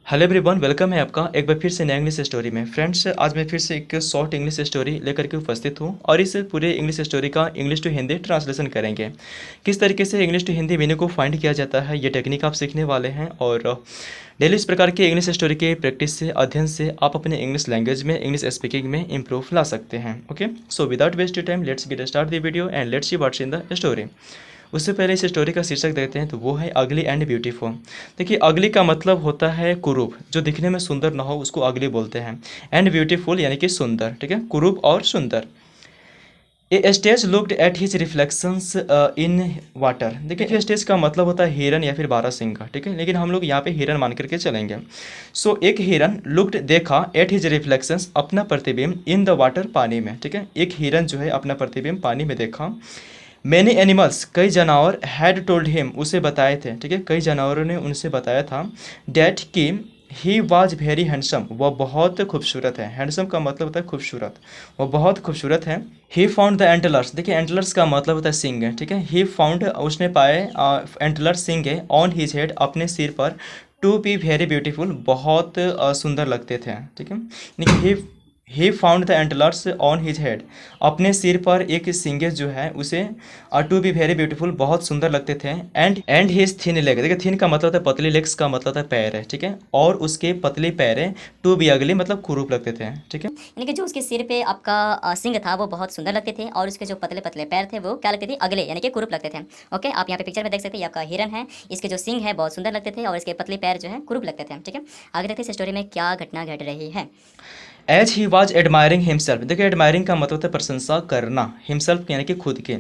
Hello everyone, welcome है आपका एक बार फिर से नया इंग्लिश स्टोरी में। फ्रेंड्स, आज मैं फिर से एक शॉर्ट इंग्लिश स्टोरी लेकर के उपस्थित हूँ और इस पूरे इंग्लिश स्टोरी का इंग्लिश टू हिंदी ट्रांसलेशन करेंगे। किस तरीके से इंग्लिश टू हिंदी मीनिंग को फाइंड किया जाता है, ये टेक्निक आप सीखने वाले हैं और डेली इस प्रकार के इंग्लिश स्टोरी के प्रैक्टिस से, अध्ययन से आप अपने इंग्लिश लैंग्वेज में, इंग्लिश स्पीकिंग में इंप्रूव ला सकते हैं। Okay, so without waste time let's get start the video and let's see what's in the story. उससे पहले इस स्टोरी का शीर्षक देखते हैं, तो वो है अगली एंड ब्यूटीफुल। देखिए, अगली का मतलब होता है कुरूप, जो दिखने में सुंदर ना हो उसको अगली बोलते हैं। एंड ब्यूटीफुल यानी कि सुंदर, ठीक है, कुरूप और सुंदर। A stage looked at his reflections in water. देखिए, स्टेज का मतलब होता है हिरन या फिर बारहसिंगा, ठीक है, लेकिन हम लोग यहाँ पे हिरन मान करके चलेंगे। सो एक हिरन लुक्ड देखा एट हिज रिफ्लेक्शंस अपना प्रतिबिंब इन द वाटर पानी में, ठीक है, एक हिरन जो है अपना प्रतिबिंब पानी में देखा। मैनी एनिमल्स कई जानवर हैड टोल्ड हिम उसे बताए थे, ठीक है, कई जानवरों ने उनसे बताया था डैट कि ही वॉज वेरी हैंडसम, वह बहुत खूबसूरत है। हैंडसम का मतलब होता है खूबसूरत, वह बहुत खूबसूरत है। ही फाउंड द एंटलर्स, देखिए एंटलर्स का मतलब होता है सींग, ठीक है। ही फाउंड उसने पाए antlers seeing on his head अपने सिर पर, टू बी वेरी ब्यूटीफुल बहुत सुंदर लगते थे, ठीक है। यानी कि he found the antlers on his head, अपने सिर पर एक सींगे जो है उसे टू बी वेरी ब्यूटीफुल बहुत सुंदर लगते थे। एंड हिज थिन लेग, देखिए थिन का मतलब होता है पतली, लेग्स का मतलब होता है पैर है, ठीक है, और उसके पतली पैर है, टू बी अगली मतलब कुरूप लगते थे, ठीक है। यानी कि जो उसके सिर पे आपका सिंग था वो बहुत सुंदर लगते थे और उसके जो पतले पतले पैर थे वो क्या लगते थे, अगले यानी कि कुरूप लगते थे। ओके, आप यहाँ पे पिक्चर में देख सकते हैं, ये आपका हिरन है, इसके जो सिंग है बहुत सुंदर लगते थे और इसके पतले पैर जो है कुरूप लगते थे, ठीक है। आगे देखते हैं इस स्टोरी में क्या घटना घट रही है। As he was admiring himself, देखिए एडमायरिंग का मतलब होता है प्रशंसा करना, हिमसेल्फ यानी कि खुद के।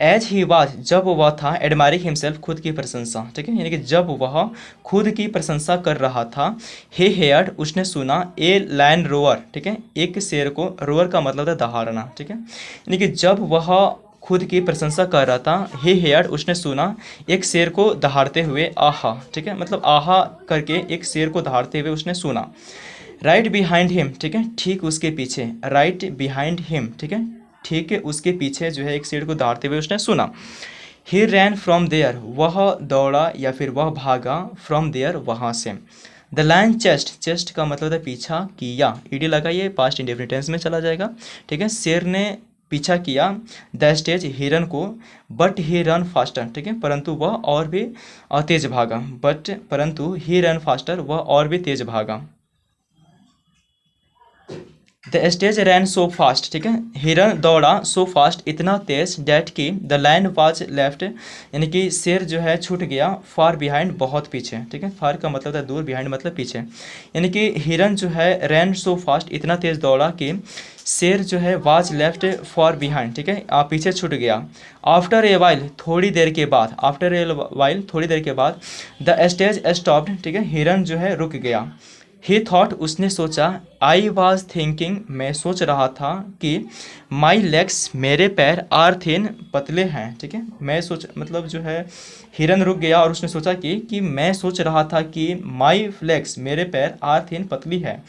एज ही वाज जब वह था, एडमायरिंग हिमसेल्फ खुद की प्रशंसा, ठीक है, यानी कि जब वह खुद की प्रशंसा कर रहा था। हे हेयर्ड उसने सुना, ए लायन रोअर, ठीक है, एक शेर को, रोअर का मतलब होता है दहाड़ना, ठीक है, यानी कि जब वह खुद की प्रशंसा कर रहा था, हे हेयर्ड उसने सुना एक शेर को दहाड़ते हुए, आहा, ठीक है, मतलब आहा करके एक शेर को दहाड़ते हुए उसने सुना। राइट बिहाइंड हिम, ठीक है, ठीक उसके पीछे, राइट बिहाइंड हिम, ठीक है, ठीक है उसके पीछे जो है एक शेर को दहाड़ते हुए उसने सुना। ही रैन फ्रॉम देयर, वह दौड़ा या फिर वह भागा, फ्रॉम देयर वहाँ से। द लायन चेस्ट, चेस्ट का मतलब है पीछा किया, ईडी लगाइए, पास्ट इंडेफिनिट टेंस में चला जाएगा, ठीक है। शेर ने पीछा किया द स्टेज हिरन को, बट ही रन फास्टर, ठीक है, परंतु वह और भी तेज भागा, बट परंतु ही रन फास्टर, वह और भी तेज भागा। The stag ran so fast, ठीक है, हिरन दौड़ा सो फास्ट इतना तेज, डैट की द लायन वाज लेफ्ट, यानी कि शेर जो है छूट गया, फार बिहाइंड बहुत पीछे, ठीक है, फार का मतलब है दूर, बिहाइंड मतलब पीछे, यानी कि हिरन जो है रैन सो फास्ट इतना तेज दौड़ा कि शेर जो है वाज लेफ्ट फॉर बिहाइंड, ठीक है, आप पीछे छूट गया। आफ्टर ए वाइल थोड़ी देर के बाद, आफ्टर ए वाइल थोड़ी देर के बाद, द स्टेज स्टॉप्ड, ठीक है, हिरन जो है रुक गया। ही थॉट उसने सोचा, आई वॉज थिंकिंग मैं सोच रहा था कि माई लेग्स मेरे पैर आर थिन पतले हैं, ठीक है, मैं सोच मतलब जो है हिरन रुक गया और उसने सोचा कि मैं सोच रहा था कि माई लेग्स मेरे पैर आर थिन पतली है,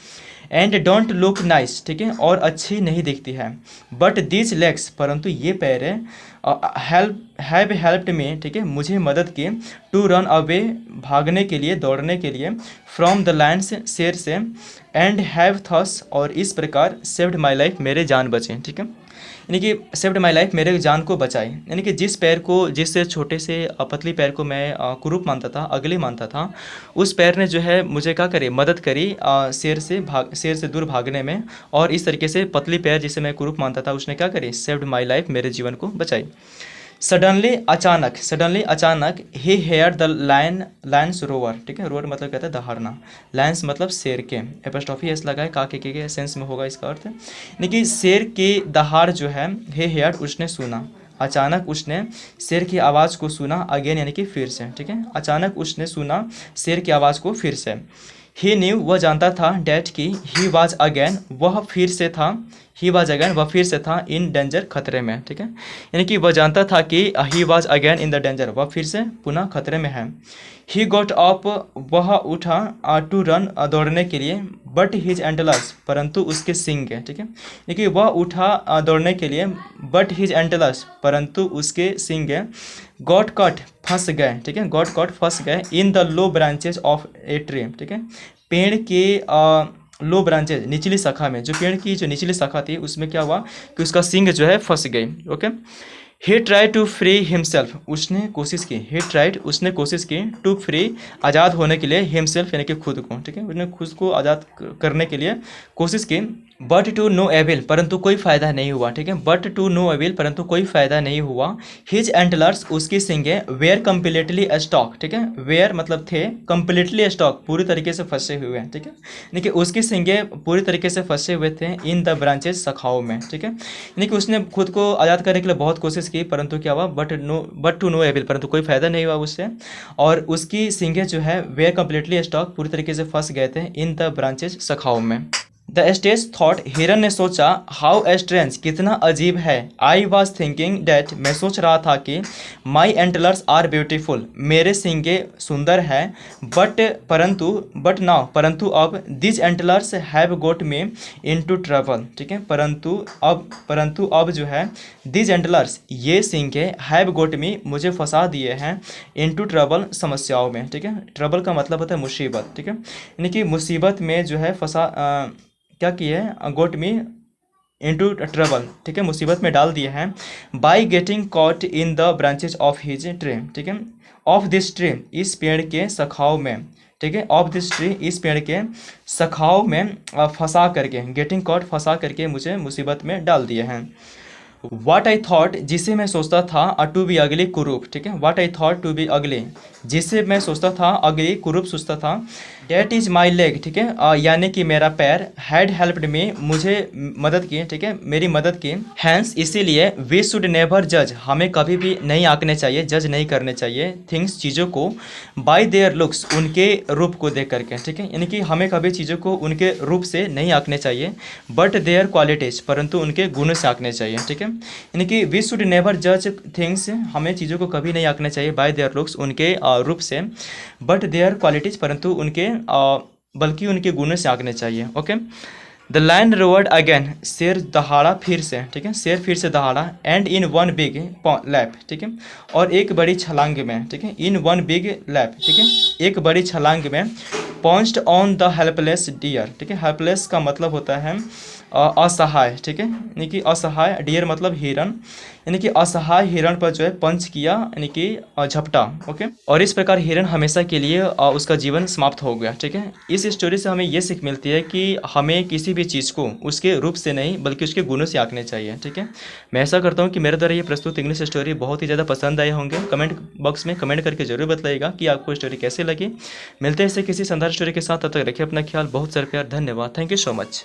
एंड डोंट लुक नाइस, ठीक है, और अच्छी नहीं दिखती है, बट दीज लेग्स परंतु ये पैर हैव हेल्प्ड मी, ठीक है, मुझे मदद की, टू रन अवे भागने के लिए, दौड़ने के लिए, फ्रॉम द लायन से, शेर से, एंड हैव थस और इस प्रकार, सेव्ड माई लाइफ मेरे जान बचे, ठीक है, यानी कि सेव्ड माई लाइफ मेरे जान को बचाई, यानी कि जिस पैर को, जिस छोटे से पतली पैर को मैं कुरूप मानता था, अगली मानता था, उस पैर ने जो है मुझे क्या करे, मदद करी शेर से दूर भागने में, और इस तरीके से पतली पैर जिसे मैं कुरूप मानता था उसने क्या करी, सेव्ड माई लाइफ मेरे जीवन को बचाई। सडनली अचानक, सडनली अचानक, ही हेयर द लायंस रोअर, ठीक है, रोअर मतलब कहता है दहाड़ना, लायंस मतलब शेर के, एपोस्ट्रोफी एस लगा है, का के सेंस में होगा इसका अर्थ, यानी कि शेर की दहाड़ जो है, हे हेयर उसने सुना, अचानक उसने शेर की आवाज़ को सुना, अगेन यानी कि फिर से, ठीक है, अचानक उसने सुना शेर की आवाज़ को फिर से। ही न्यू वह जानता था, डैट की ही वाज अगैन वह फिर से था, ही वाज अगैन वह फिर से था, इन डेंजर खतरे में, ठीक है, यानी कि वह जानता था कि he was again in the danger, वह फिर से पुनः खतरे में है। ही गॉट अप वह उठा, टू रन दौड़ने के लिए, बट हिज एंटलर्स, परंतु उसके सींग है, ठीक है। देखिए वह उठा दौड़ने के लिए, बट हिज एंटलर्स, परंतु उसके सींग है, गॉट कट, फंस गए, ठीक है, गॉट कट, फंस गए, in the low branches of a tree, ठीक है, पेड़ के लो ब्रांचेज, निचली शाखा में, जो पेड़ की जो निचली शाखा थी उसमें क्या हुआ कि उसका सींग जो है फंस गई। Okay, he try to free himself, उसने कोशिश की, ही ट्राइड, उसने कोशिश की, टू फ्री, आज़ाद होने के लिए, हिमसेल्फ यानी कि खुद को, ठीक है, उसने खुद को आज़ाद करने के लिए कोशिश की, बट टू नो एविल, परंतु कोई फ़ायदा नहीं हुआ, ठीक है, बट टू नो एविल, परंतु कोई फ़ायदा नहीं हुआ, हिज एंटलर्स, उसकी सींगें, वेयर कम्प्लीटली स्टॉक, ठीक है, वेयर मतलब थे, कम्प्लीटली स्टॉक, पूरी तरीके से फंसे हुए हैं, ठीक है, यानी कि उसकी सींगें पूरी तरीके से फंसे हुए थे, इन द ब्रांचेज, शाखाओं में, ठीक है, यानी कि उसने खुद को आज़ाद करने के लिए बहुत कोशिश की, परंतु क्या हुआ, बट टू नो एविल, परंतु कोई फ़ायदा नहीं हुआ उससे, और उसकी सींगें जो है वेयर कम्प्लीटली स्टॉक, पूरी तरीके से फंस गए थे, इन द ब्रांचेज, शाखाओं में। द स्टेज थॉट, हिरन ने सोचा, हाउ स्ट्रेंज, कितना अजीब है, आई वॉज थिंकिंग डैट, मैं सोच रहा था कि, माई एंटलर्स आर ब्यूटीफुल, मेरे सींगे सुंदर हैं, बट नाउ, परंतु अब, this antlers have got me into trouble, ठीक है, परंतु अब जो है, दिस एंटलर्स, ये सींगे, हैव गोट मी, मुझे फंसा दिए हैं, इन टू ट्रबल, समस्याओं में, ठीक है, ट्रबल का मतलब होता है मुसीबत, ठीक है, यानी कि मुसीबत में जो है फंसा, क्या किए हैं, गोट मी इनटू ट्रबल, ठीक है, मुसीबत में डाल दिए हैं, by getting caught in the branches of his tree, ठीक है, ऑफ दिस ट्री, इस पेड़ के शाखाओं में, ठीक है, ऑफ दिस ट्री, इस पेड़ के शाखाओं में फंसा करके, गेटिंग कॉट, फंसा करके मुझे मुसीबत में डाल दिए हैं। वाट आई थॉट, जिसे मैं सोचता था, टू बी अगली, कुरूप, ठीक है, वाट आई थॉट टू बी अगली, जिसे मैं सोचता था, अगली, कुरूप सोचता था, डेट इज़ माई लेग, ठीक है, यानी कि मेरा पैर, हैड हेल्प्ड मी, मुझे मदद की, ठीक है, मेरी मदद की, हैंस, इसीलिए, वी शुड नेवर जज, हमें कभी भी नहीं आंकने चाहिए, जज नहीं करने चाहिए, थिंग्स, चीज़ों को, बाय देयर लुक्स, उनके रूप को देख करके, ठीक है, यानी कि हमें कभी चीज़ों को उनके रूप से नहीं आंकने चाहिए, बट देयर क्वालिटीज, परंतु उनके गुणों से आंकने चाहिए, ठीक है, यानी कि वी शुड नेवर जज थिंग्स, हमें चीज़ों को कभी नहीं आंकना चाहिए, बाय देयर लुक्स, उनके रूप से, बट देयर क्वालिटीज, परंतु उनके बल्कि उनके गुणों से आंकने चाहिए। Okay, the lion roared again, शेर दहाड़ा फिर से, ठीक है, शेर फिर से दहाड़ा, and in one big leap, ठीक है, और एक बड़ी छलांग में, ठीक है, इन वन बिग लैप, ठीक है, एक बड़ी छलांग में, pounced on the helpless dear, ठीक है, हेल्पलेस का मतलब होता है असहाय, ठीक है, यानी कि असहाय, डियर मतलब हिरन, यानी कि असहाय हिरन पर जो है पंच किया, यानी कि झपटा। ओके, और इस प्रकार हिरन हमेशा के लिए उसका जीवन समाप्त हो गया, ठीक है। इस स्टोरी से हमें ये सीख मिलती है कि हमें किसी भी चीज़ को उसके रूप से नहीं बल्कि उसके गुणों से आंकने चाहिए, ठीक है। मैं ऐसा करता हूँ कि मेरे द्वारा ये प्रस्तुत इंग्लिश स्टोरी बहुत ही ज़्यादा पसंद आए होंगे। कमेंट बॉक्स में कमेंट करके जरूर बताइएगा कि आपको स्टोरी कैसे लगी। मिलते हैं इससे किसी शानदार स्टोरी के साथ, तब तक रखिए अपना ख्याल, बहुत सारा प्यार, धन्यवाद, थैंक यू सो मच।